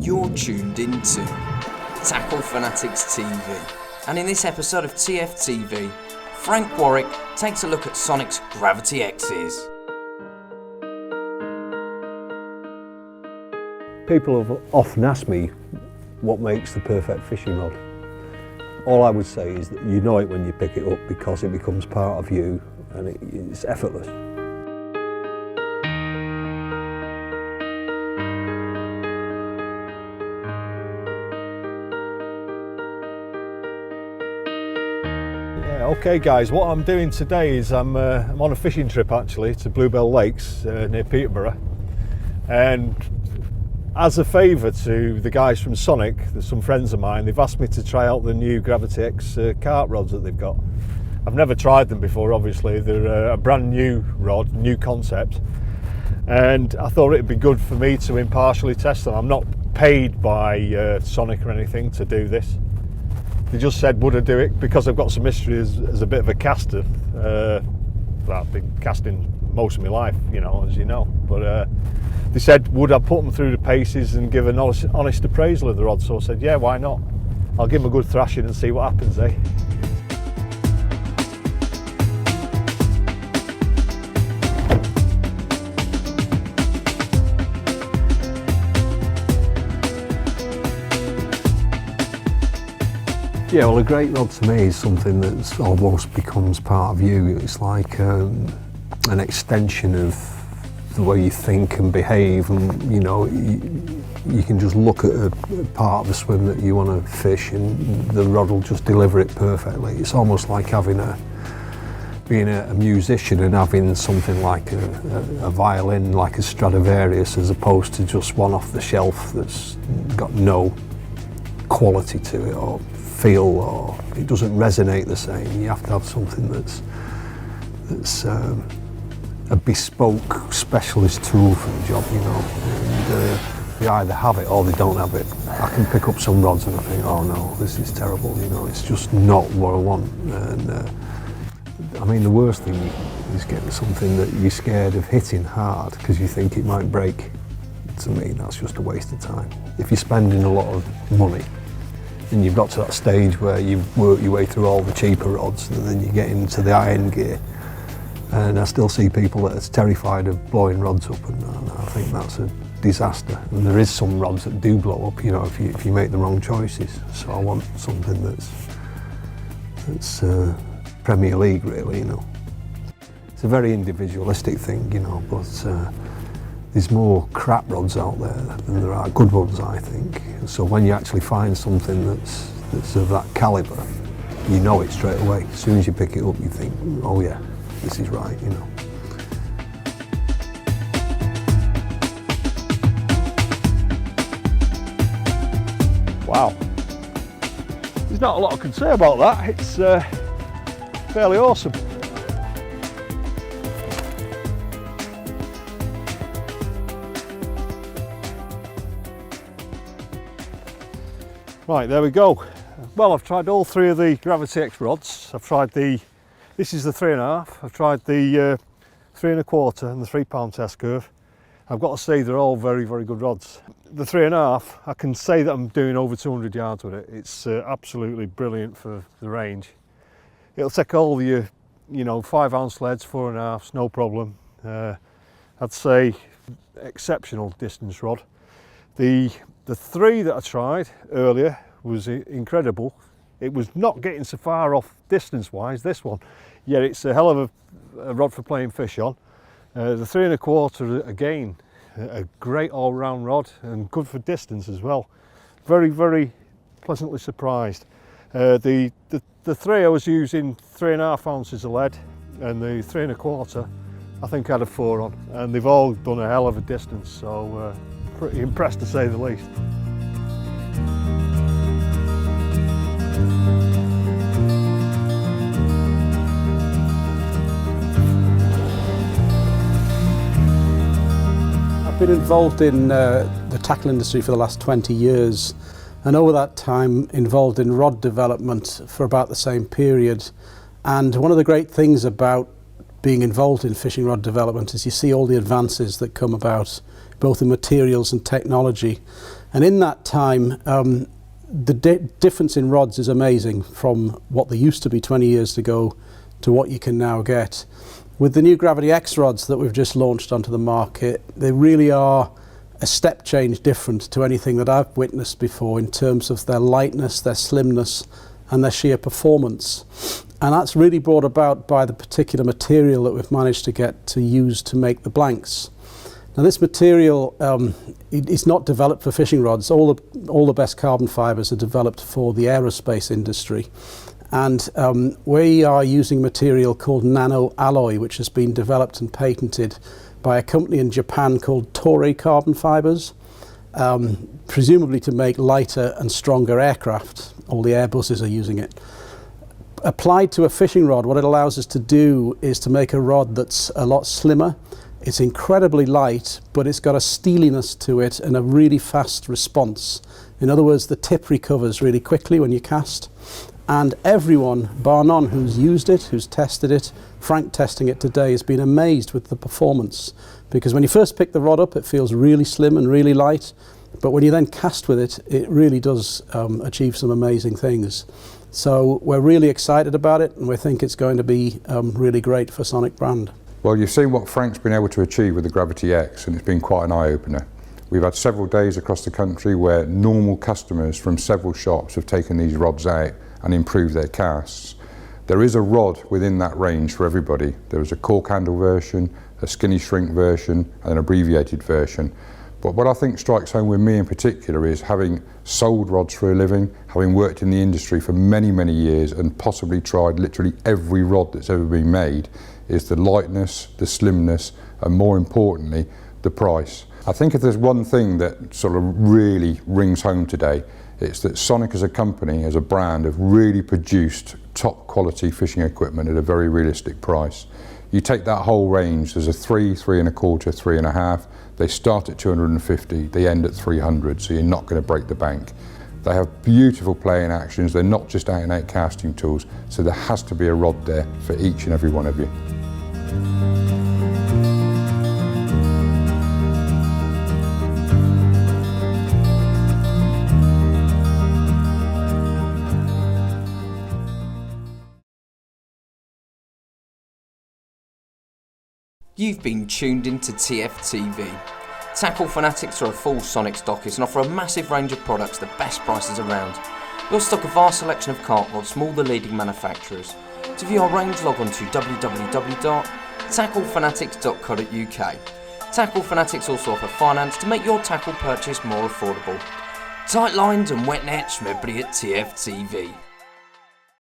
You're tuned into Tackle Fanatics TV, and in this episode of TFTV, Frank Warwick takes a look at Sonik's Gravity X's. People have often asked me what makes the perfect fishing rod. All I would say is that you know it when you pick it up because it becomes part of you and it's effortless. Okay guys, what I'm doing today is I'm on a fishing trip actually to Bluebell Lakes near Peterborough, and as a favour to the guys from Sonik, there's some friends of mine, they've asked me to try out the new Gravity X Carp rods that they've got. I've never tried them before, obviously. They're a brand new rod, new concept, and I thought it'd be good for me to impartially test them. I'm not paid by Sonik or anything to do this. They just said, would I do it? Because I've got some history as a bit of a caster. Well, I've been casting most of my life, you know, as you know. But they said, would I put them through the paces and give an honest appraisal of the rod? So I said, yeah, why not? I'll give them a good thrashing and see what happens, eh? Yeah, well, a great rod to me is something that almost becomes part of you. It's like an extension of the way you think and behave, and you know, you can just look at a part of the swim that you want to fish and the rod will just deliver it perfectly. It's almost like being a musician and having something like a violin, like a Stradivarius, as opposed to just one off the shelf that's got no quality to it or feel, or it doesn't resonate the same. You have to have something that's a bespoke specialist tool for the job, you know. And they either have it or they don't have it. I can pick up some rods and I think, oh no, this is terrible, you know, it's just not what I want. And I mean, the worst thing is getting something that you're scared of hitting hard because you think it might break. To me, that's just a waste of time. If you're spending a lot of money and you've got to that stage where you've worked your way through all the cheaper rods and then you get into the high-end gear, and I still see people that are terrified of blowing rods up, and I think that's a disaster. And there is some rods that do blow up, you know, if you make the wrong choices. So I want something that's Premier League, really, you know. It's a very individualistic thing, you know, but there's more crap rods out there than there are good ones, I think. So when you actually find something that's of that calibre, you know it straight away. As soon as you pick it up, you think, oh yeah, this is right, you know. Wow. There's not a lot I can say about that. It's fairly awesome. Right, there we go. Well, I've tried all three of the Gravity X rods. I've tried this is the 3.5, I've tried the 3 1/4 and the 3 pound test curve. I've got to say they're all very, very good rods. The 3.5, I can say that I'm doing over 200 yards with it. It's absolutely brilliant for the range. It'll take all your, you know, 5 ounce leads, 4.5s, no problem. I'd say exceptional distance rod. The 3 that I tried earlier was incredible. It was not getting so far off distance wise, this one. Yet it's a hell of a rod for playing fish on. The 3 1/4, again, a great all round rod and good for distance as well. Very, very pleasantly surprised. The 3 I was using 3.5 ounces of lead, and the 3 1/4 I think I had a 4 on, and they've all done a hell of a distance, so pretty impressed to say the least. I've been involved in the tackle industry for the last 20 years, and over that time involved in rod development for about the same period. And one of the great things about being involved in fishing rod development is you see all the advances that come about, both in materials and technology. And in that time, the difference in rods is amazing from what they used to be 20 years ago to what you can now get. With the new Gravity X rods that we've just launched onto the market, they really are a step change different to anything that I've witnessed before in terms of their lightness, their slimness, and their sheer performance. And that's really brought about by the particular material that we've managed to get to use to make the blanks. Now this material is not developed for fishing rods. All the best carbon fibres are developed for the aerospace industry. And we are using material called nano alloy, which has been developed and patented by a company in Japan called Toray Carbon Fibres, presumably to make lighter and stronger aircraft. All the Airbuses are using it. Applied to a fishing rod, what it allows us to do is to make a rod that's a lot slimmer. It's incredibly light, but it's got a steeliness to it and a really fast response. In other words, the tip recovers really quickly when you cast. And everyone, bar none, who's used it, who's tested it, Frank testing it today, has been amazed with the performance. Because when you first pick the rod up, it feels really slim and really light. But when you then cast with it, it really does achieve some amazing things. So we're really excited about it, and we think it's going to be really great for Sonik brand. Well, you've seen what Frank's been able to achieve with the Gravity X, and it's been quite an eye-opener. We've had several days across the country where normal customers from several shops have taken these rods out and improved their casts. There is a rod within that range for everybody. There is a cork handle version, a skinny shrink version, and an abbreviated version. But what I think strikes home with me in particular is, having sold rods for a living, having worked in the industry for many, many years and possibly tried literally every rod that's ever been made, is the lightness, the slimness, and more importantly, the price. I think if there's one thing that sort of really rings home today, it's that Sonik as a company, as a brand, have really produced top quality fishing equipment at a very realistic price. You take that whole range, there's a 3, 3.25, 3.5, they start at 250, they end at 300, so you're not going to break the bank. They have beautiful playing actions, they're not just out and out casting tools, so there has to be a rod there for each and every one of you. You've been tuned into TFTV. Tackle Fanatics are a full Sonik stockist and offer a massive range of products at the best prices around. We'll stock a vast selection of carp rods from all the leading manufacturers. To view our range, log on to www.tacklefanatics.co.uk. Tackle Fanatics also offer finance to make your tackle purchase more affordable. Tight lines and wet nets from everybody at TFTV.